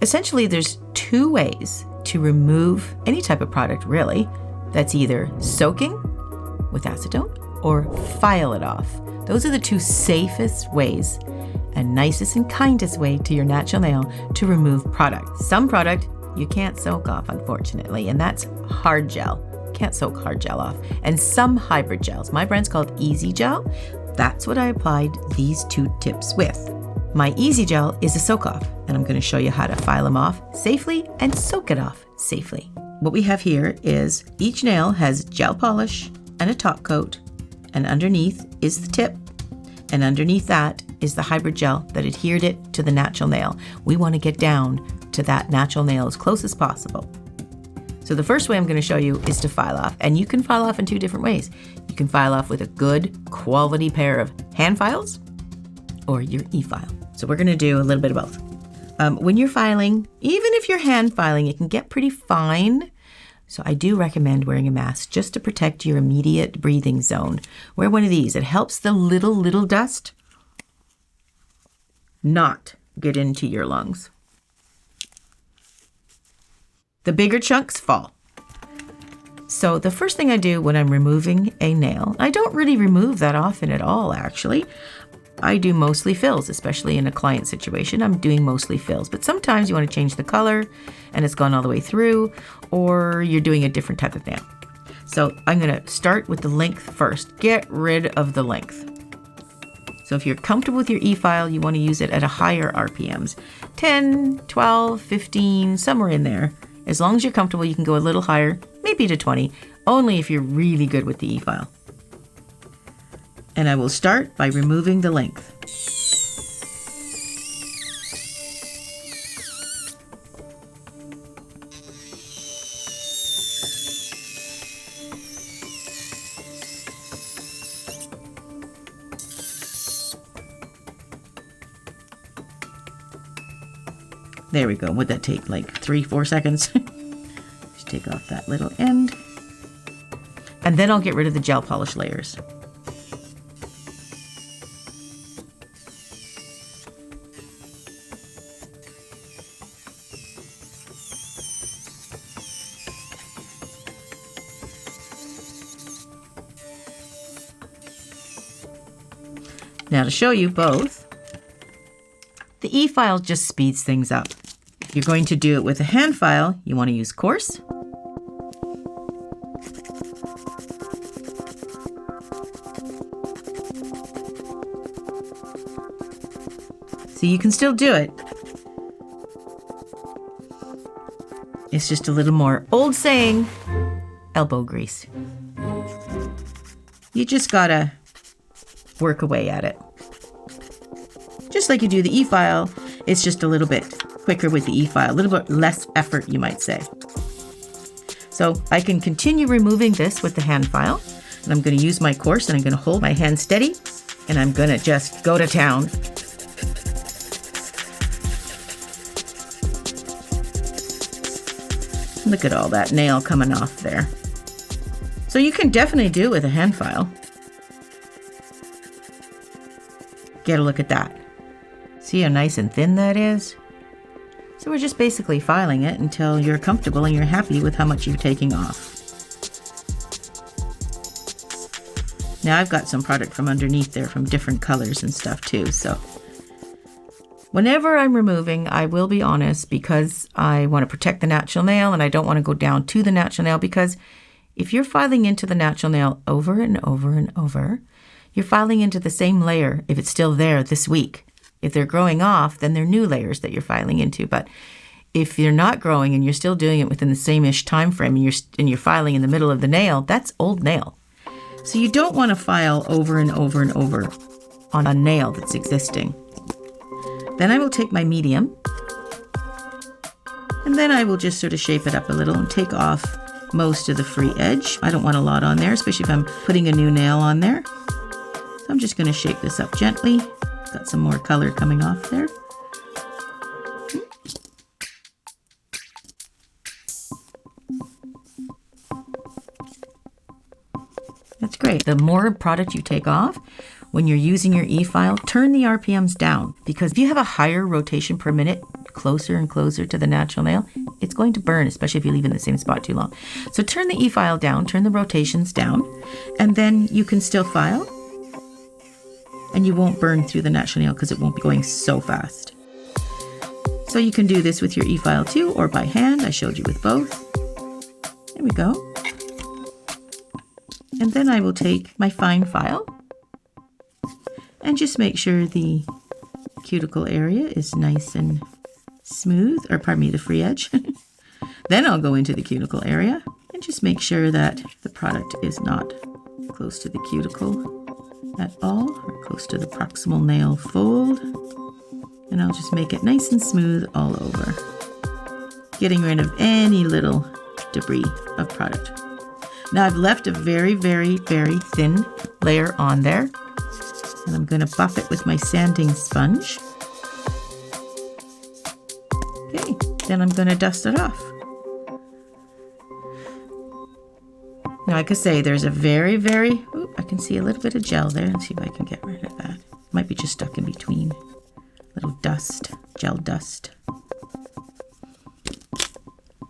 essentially there's two ways to remove any type of product, really. That's either soaking with acetone or file it off. Those are the two safest ways and nicest and kindest way to your natural nail to remove product. Some product you can't soak off, unfortunately, and that's hard gel. Can't soak hard gel off. And some hybrid gels. My brand's called Easy Gel. That's what I applied these two tips with. My Easy Gel is a soak off, and I'm going to show you how to file them off safely and soak it off safely. What we have here is each nail has gel polish and a top coat, and underneath is the tip, and underneath that is the hybrid gel that adhered it to the natural nail. We want to get down to that natural nail as close as possible. So the first way I'm going to show you is to file off, and you can file off in two different ways. You can file off with a good quality pair of hand files or your e-file. So we're going to do a little bit of both. When you're filing, even if you're hand filing, it can get pretty fine. So I do recommend wearing a mask just to protect your immediate breathing zone. Wear one of these. It helps the little dust not get into your lungs. The bigger chunks fall. So the first thing I do when I'm removing a nail, I don't really remove that often at all, actually. I do mostly fills, especially in a client situation. I'm doing mostly fills, but sometimes you want to change the color and it's gone all the way through, or you're doing a different type of nail. So I'm going to start with the length first. Get rid of the length. So if you're comfortable with your e-file, you want to use it at a higher RPMs, 10, 12, 15, somewhere in there. As long as you're comfortable, you can go a little higher, maybe to 20, only if you're really good with the e-file. And I will start by removing the length. There we go. Would that take like 3-4 seconds? Just take off that little end. And then I'll get rid of the gel polish layers. Now to show you both, the e-file just speeds things up. If you're going to do it with a hand file, you want to use coarse. So you can still do it. It's just a little more old saying, elbow grease. You just gotta work away at it. Just like you do the e-file, it's just a little bit quicker with the e-file, a little bit less effort, you might say. So I can continue removing this with the hand file, and I'm going to use my coarse, and I'm going to hold my hand steady, and I'm going to just go to town. Look at all that nail coming off there. So you can definitely do it with a hand file. Get a look at that. See how nice and thin that is? So we're just basically filing it until you're comfortable and you're happy with how much you're taking off. Now I've got some product from underneath there from different colors and stuff too. So whenever I'm removing, I will be honest, because I want to protect the natural nail and I don't want to go down to the natural nail, because if you're filing into the natural nail over and over and over, you're filing into the same layer if it's still there this week. If they're growing off, then they're new layers that you're filing into. But if you're not growing and you're still doing it within the same-ish time frame and you're filing in the middle of the nail, that's old nail. So you don't want to file over and over and over on a nail that's existing. Then I will take my medium, and then I will just sort of shape it up a little and take off most of the free edge. I don't want a lot on there, especially if I'm putting a new nail on there. So I'm just going to shape this up gently. Got some more color coming off there. That's great. The more product you take off, when you're using your e-file, turn the RPMs down, because if you have a higher rotation per minute closer and closer to the natural nail, it's going to burn, especially if you leave it in the same spot too long. So turn the E-file down, turn the rotations down, and then you can still file. And you won't burn through the natural nail because it won't be going so fast. So you can do this with your E-file too, or by hand. I showed you with both. There we go. And then I will take my fine file and just make sure the cuticle area is nice and smooth, or pardon me, the free edge. Then I'll go into the cuticle area and just make sure that the product is not close to the cuticle at all, or close to the proximal nail fold. And I'll just make it nice and smooth all over, getting rid of any little debris of product. Now I've left a very, very, very thin layer on there, and I'm going to buff it with my sanding sponge. Okay, then I'm going to dust it off. Now, like I say, there's a very, very, I can see a little bit of gel there. Let's see if I can get rid of that. Might be just stuck in between. Little dust, gel dust.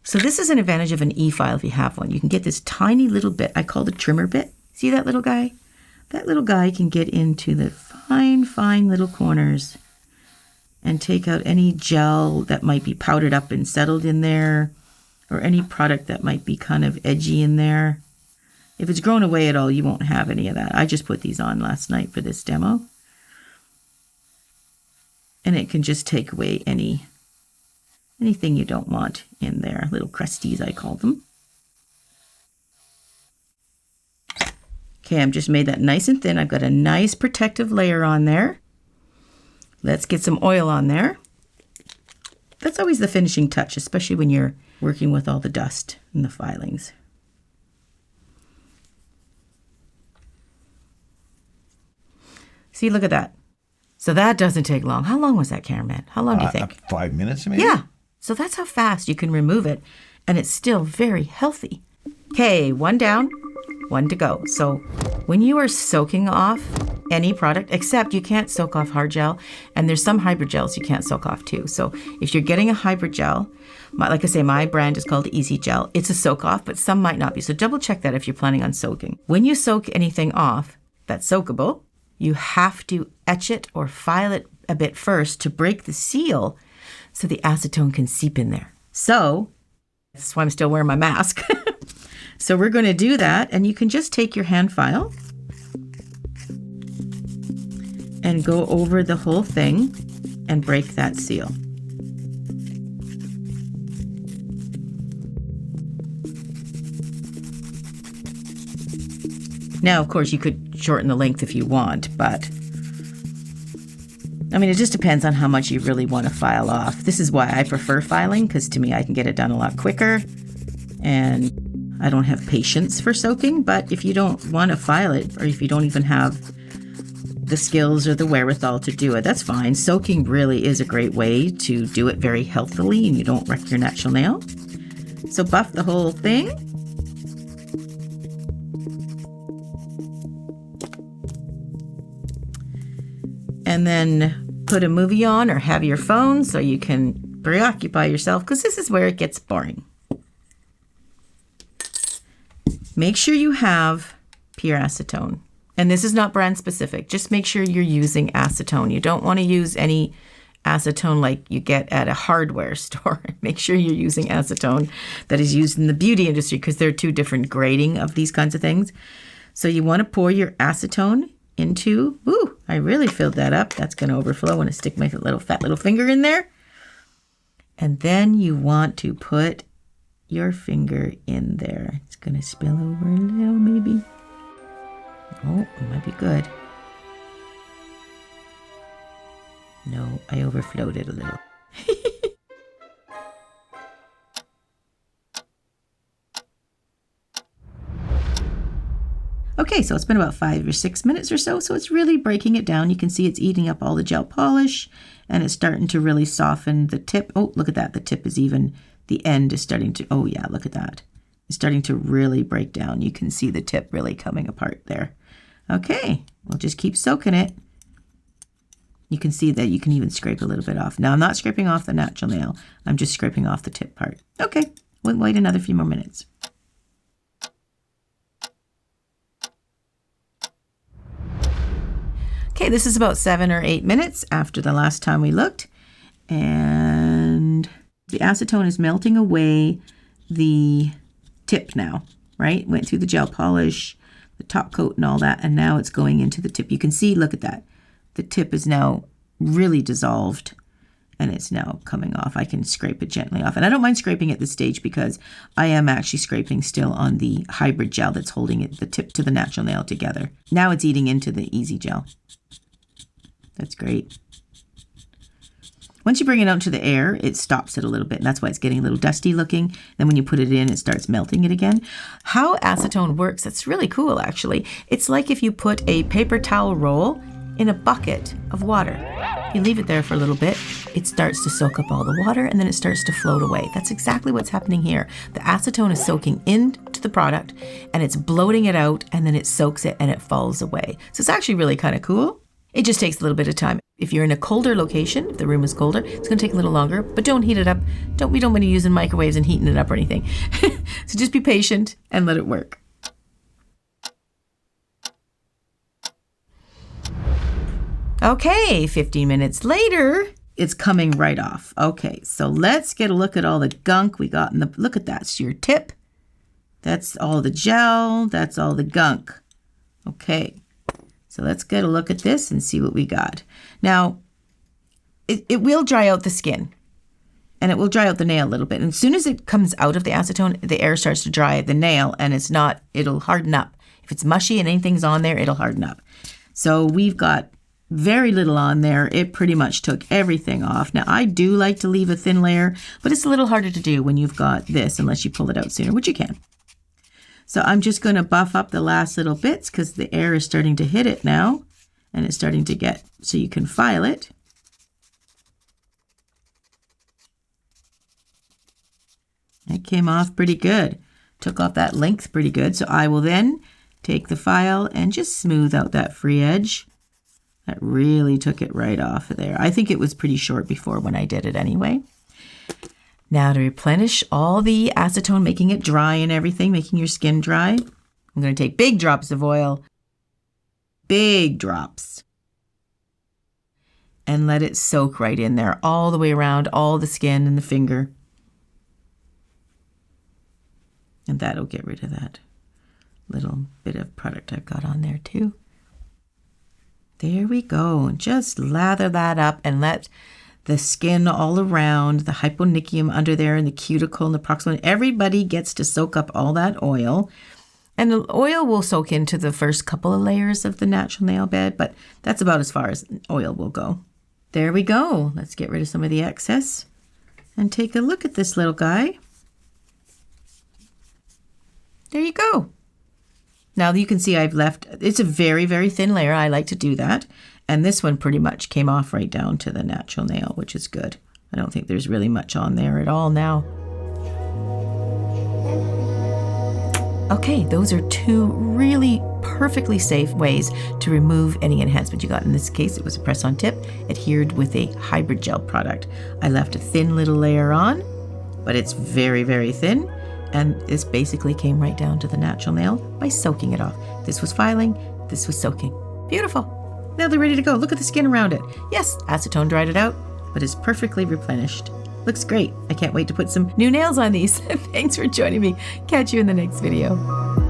So this is an advantage of an E-file if you have one. You can get this tiny little bit, I call the trimmer bit. See that little guy? That little guy can get into the fine, fine little corners and take out any gel that might be powdered up and settled in there, or any product that might be kind of edgy in there. If it's grown away at all, you won't have any of that. I just put these on last night for this demo. And it can just take away anything you don't want in there. Little crusties, I call them. Okay, I've just made that nice and thin. I've got a nice protective layer on there. Let's get some oil on there. That's always the finishing touch, especially when you're working with all the dust and the filings. See, look at that. So that doesn't take long. How long was that, Cameraman? How long do you think? 5 minutes maybe? Yeah. So that's how fast you can remove it, and it's still very healthy. Okay, one down, one to go. So when you are soaking off any product, except you can't soak off hard gel, and there's some hybrid gels you can't soak off too. So if you're getting a hybrid gel, like I say, my brand is called Easy Gel. It's a soak off, but some might not be. So double check that if you're planning on soaking. When you soak anything off that's soakable, you have to etch it or file it a bit first to break the seal so the acetone can seep in there. So that's why I'm still wearing my mask. So we're going to do that, and you can just take your hand file and go over the whole thing and break that seal. Now, of course, you could shorten the length if you want, but I mean, it just depends on how much you really want to file off. This is why I prefer filing, because to me, I can get it done a lot quicker, and I don't have patience for soaking. But if you don't want to file it, or if you don't even have the skills or the wherewithal to do it, that's fine. Soaking really is a great way to do it very healthily, and you don't wreck your natural nail. So buff the whole thing. And then put a movie on or have your phone so you can preoccupy yourself, because this is where it gets boring. Make sure you have pure acetone. And this is not brand specific. Just make sure you're using acetone. You don't want to use any acetone like you get at a hardware store. Make sure you're using acetone that is used in the beauty industry, because there are two different grading of these kinds of things. So you want to pour your acetone into, ooh, I really filled that up. That's going to overflow. I want to stick my fat little finger in there. And then you want to put your finger in there. It's going to spill over a little, maybe. Oh, it might be good. No, I overflowed it a little. Okay, so it's been about 5 or 6 minutes or so it's really breaking it down. You can see it's eating up all the gel polish, and it's starting to really soften the tip. Oh, look at that. The tip is even, the end is starting to, oh yeah, look at that. It's starting to really break down. You can see the tip really coming apart there. Okay, we'll just keep soaking it. You can see that you can even scrape a little bit off. Now I'm not scraping off the natural nail. I'm just scraping off the tip part. Okay, we'll wait another few more minutes. Okay, this is about 7 or 8 minutes after the last time we looked. And the acetone is melting away the tip now, right? Went through the gel polish, the top coat and all that, and now it's going into the tip. You can see, look at that. The tip is now really dissolved and it's now coming off. I can scrape it gently off. And I don't mind scraping at this stage because I am actually scraping still on the hybrid gel that's holding it, the tip to the natural nail together. Now it's eating into the easy gel. That's great. Once you bring it out into the air, it stops it a little bit, and that's why it's getting a little dusty looking. Then when you put it in, it starts melting it again. How acetone works, that's really cool, actually. It's like if you put a paper towel roll in a bucket of water. You leave it there for a little bit, it starts to soak up all the water, and then it starts to float away. That's exactly what's happening here. The acetone is soaking into the product, and it's bloating it out, and then it soaks it, and it falls away. So it's actually really kind of cool. It just takes a little bit of time. If you're in a colder location, if the room is colder, it's going to take a little longer, but don't heat it up. We don't want to use in microwaves and heating it up or anything. So just be patient and let it work. Okay, 15 minutes later, it's coming right off. Okay, so let's get a look at all the gunk we got in the, look at that, it's your tip. That's all the gel, that's all the gunk. Okay. So let's get a look at this and see what we got. Now, it will dry out the skin and it will dry out the nail a little bit. And as soon as it comes out of the acetone, the air starts to dry the nail and it'll harden up. If it's mushy and anything's on there, it'll harden up. So we've got very little on there. It pretty much took everything off. Now, I do like to leave a thin layer, but it's a little harder to do when you've got this unless you pull it out sooner, which you can. So I'm just going to buff up the last little bits because the air is starting to hit it now and it's starting to get, so you can file it. It came off pretty good. Took off that length pretty good. So I will then take the file and just smooth out that free edge. That really took it right off of there. I think it was pretty short before when I did it anyway. Now to replenish all the acetone, making it dry and everything, making your skin dry, I'm going to take big drops of oil, big drops, and let it soak right in there all the way around all the skin and the finger. And that'll get rid of that little bit of product I've got on there too. There we go. And just lather that up and let the skin all around, the hyponychium under there, and the cuticle and the proximal. Everybody gets to soak up all that oil. And the oil will soak into the first couple of layers of the natural nail bed, but that's about as far as oil will go. There we go. Let's get rid of some of the excess and take a look at this little guy. There you go. Now you can see I've left, it's a very, very thin layer. I like to do that. And this one pretty much came off right down to the natural nail, which is good. I don't think there's really much on there at all now. Okay, those are two really perfectly safe ways to remove any enhancement you got. In this case, it was a press-on tip adhered with a hybrid gel product. I left a thin little layer on, but it's very, very thin. And this basically came right down to the natural nail by soaking it off. This was filing, this was soaking. Beautiful. Now they're ready to go. Look at the skin around it. Yes, acetone dried it out, but it's perfectly replenished. Looks great. I can't wait to put some new nails on these. Thanks for joining me. Catch you in the next video.